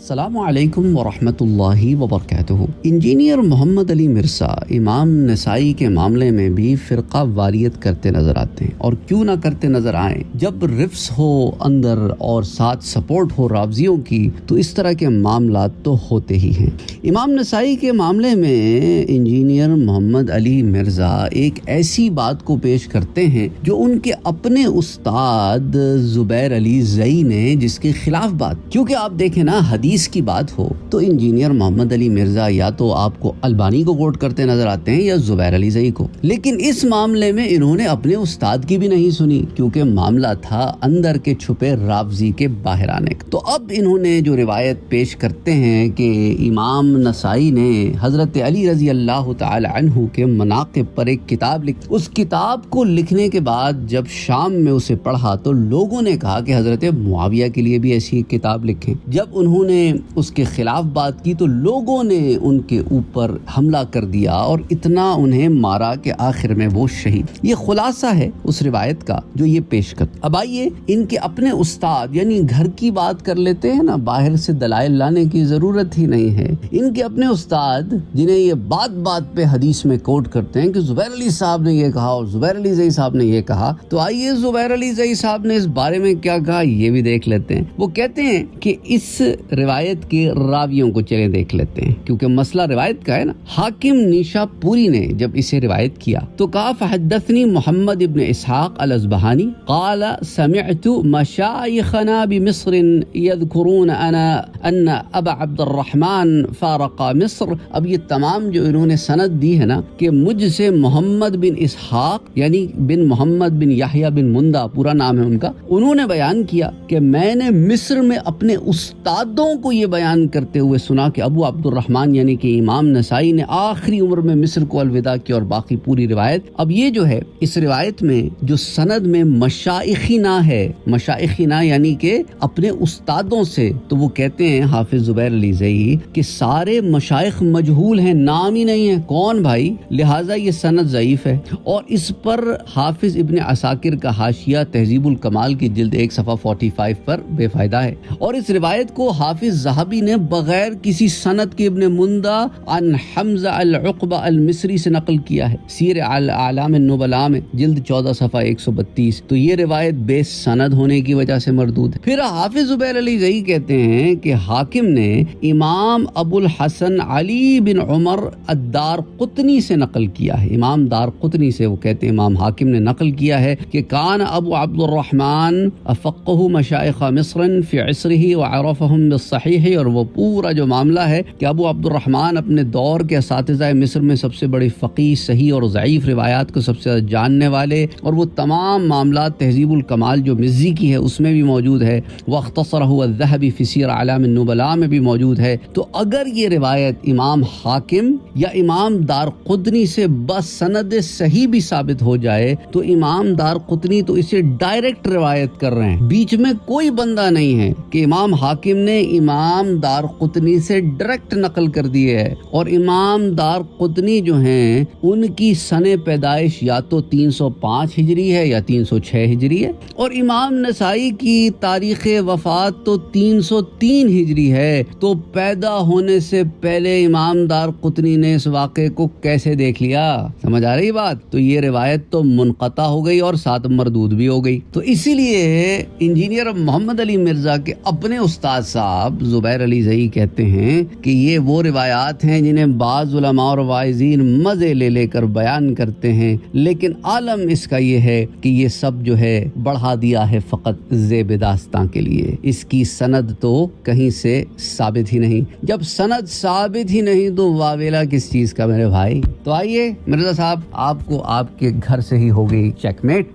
السلام علیکم ورحمۃ اللہ وبرکاتہ۔ انجینئر محمد علی مرزا امام نسائی کے معاملے میں بھی فرقہ واریت کرتے نظر آتے ہیں، اور کیوں نہ کرتے نظر آئیں، جب رفس ہو اندر اور ساتھ سپورٹ ہو رافضیوں کی تو اس طرح کے معاملات تو ہوتے ہی ہیں۔ امام نسائی کے معاملے میں انجینئر محمد علی مرزا ایک ایسی بات کو پیش کرتے ہیں جو ان کے اپنے استاد زبیر علی زئی نے جس کے خلاف بات، کیونکہ آپ دیکھیں نا، حدیث کی بات ہو تو انجینئر محمد علی مرزا یا تو آپ کو البانی کو کوٹ کرتے نظر آتے ہیں یا زبیر علی زئی کو، لیکن اس معاملے میں انہوں نے اپنے استاد کی بھی نہیں سنی، کیونکہ معاملہ تھا اندر کے چھپے رافضی کے باہر آنے کا۔ تو اب انہوں نے جو روایت پیش کرتے ہیں کہ امام نسائی نے حضرت علی رضی اللہ تعالی عنہ کے مناقب پر ایک کتاب لکھی، اس کتاب کو لکھنے کے بعد جب شام میں اسے پڑھا تو لوگوں نے کہا کہ حضرت معاویہ کے لیے بھی ایسی ایک کتاب لکھیں۔ جب انہوں نے اس کے خلاف بات کی تو لوگوں نے ان کے اوپر حملہ کر دیا اور اتنا انہیں مارا کہ آخر میں وہ شہید۔ یہ خلاصہ ہے اس روایت کا جو یہ پیش کر۔ اب آئیے ان کے اپنے استاد، یعنی گھر کی بات کر لیتے ہیں نا، باہر سے دلائل لانے کی ضرورت ہی نہیں ہے۔ ان کے اپنے استاد جنہیں یہ بات بات پہ حدیث میں کوٹ کرتے ہیں کہ زبیر علی صاحب نے یہ کہا اور زبیر علی زئی صاحب نے یہ کہا، تو آئیے زبیر علی زئی صاحب نے اس بارے میں کیا کہا یہ بھی دیکھ لیتے ہیں۔ وہ کہتے ہیں کہ اس روایت کے راویوں کو چلیں دیکھ لیتے ہیں، کیونکہ مسئلہ روایت کا ہے نا۔ حاکم نیشا پوری نے جب اسے روایت کیا تو کہا فحدثنی محمد ابن اسحاق الازبہانی قال سمعت مشایخنا بمصر یذکرون ان ابا عبد الرحمن فارق مصر۔ اب یہ تمام جو انہوں نے سند دی ہے نا کہ مجھ سے محمد بن اسحاق یعنی بن محمد بن یحییٰ بن مندہ پورا نام ہے ان کا، انہوں نے بیان کیا کہ میں نے مصر میں اپنے استادوں کو یہ بیان کرتے ہوئے سنا کہ ابو عبد الرحمن یعنی کہ امام نسائی نے آخری عمر میں مصر کو الوداع کیا، اور باقی پوری روایت۔ اب یہ جو ہے اس روایت میں جو سند میں مشائخنا ہے، مشائخنا یعنی کہ اپنے استادوں سے، تو وہ کہتے ہیں حافظ زبیر علی زئی کہ سارے مشائخ مجہول ہیں، نام ہی نہیں ہے کون بھائی، لہٰذا یہ سند ضعیف ہے۔ اور اس پر حافظ ابن عساکر کا حاشیہ تہذیب الکمال کی جلد 1 صفحہ 45 پر بے فائدہ ہے، اور اس روایت کو حافظ ذہبی نے بغیر کسی سند کے ابن مندہ عن حمزہ العقبہ المصری سے نقل کیا ہے، سیر اعلام النبلاء میں جلد 14 صفحہ 132۔ تو یہ روایت بے سند ہونے کی وجہ سے مردود ہے۔ پھر حافظ زبیر علی زئی کہتے ہیں کہ حاکم نے امام ابو الحسن علی بن عمر الدارقطنی سے نقل کیا ہے، امام دارقطنی سے وہ کہتے ہیں امام حاکم نے نقل کیا ہے کہ کان ابو عبد الرحمن افقہ مشائخ مصر فی عصرہ وعرفہم بالصحیح، اور وہ پورا جو معاملہ ہے کہ ابو عبد الرحمن اپنے دور کے اساتذہ مصر میں سب سے بڑے فقیہ، صحیح اور ضعیف روایات کو سب سے زیادہ جاننے والے، اور وہ تمام معاملات تہذیب الکمال جو مزی کی ہے اس میں بھی موجود ہے، واختصرہ الذہبی فی سیر اعلام النبلاء میں بھی موجود ہے۔ تو اگر یہ روایت امام حاکم یا امام دارقطنی سے بس سند صحیح بھی ثابت ہو جائے تو امام دارقطنی تو اسے ڈائریکٹ روایت کر رہے ہیں، بیچ میں کوئی بندہ نہیں ہے کہ امام حاکم نے امام دارقطنی سے ڈائریکٹ نقل کر دی ہے، اور امام دارقطنی جو ہیں ان کی سن پیدائش یا تو 305 ہجری ہے یا 306 ہجری ہے، اور امام نسائی کی تاریخ وفات تو 303 ہجری ہے۔ تو پیدا ہونے سے پہلے امام دارقطنی نے اس واقعے کو کیسے دیکھ لیا؟ سمجھ آ رہی بات؟ تو یہ روایت تو منقطع ہو گئی اور ساتھ مردود بھی ہو گئی۔ تو اسی لیے انجینئر محمد علی مرزا کے اپنے استاد صاحب زبیر علی زئی کہتے ہیں کہ یہ وہ روایات ہیں جنہیں بعض علماء اور واعظین مزے لے لے کر بیان کرتے ہیں، لیکن عالم اس کا یہ ہے کہ یہ سب جو ہے بڑھا دیا ہے فقط زیب داستان کے لیے، اس کی سند تو کہیں سے ثابت ہی نہیں۔ جب سند ثابت ہی نہیں تو واویلا کس چیز کا میرے بھائی؟ تو آئیے مرزا صاحب، آپ کو آپ کے گھر سے ہی ہو گئی چیک میٹ،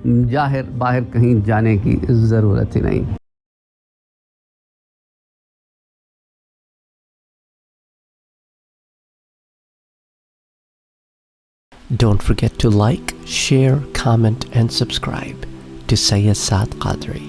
باہر کہیں جانے کی ضرورت ہی نہیں۔ Don't forget to like, share, comment and subscribe to Sayyid Saad Qadri.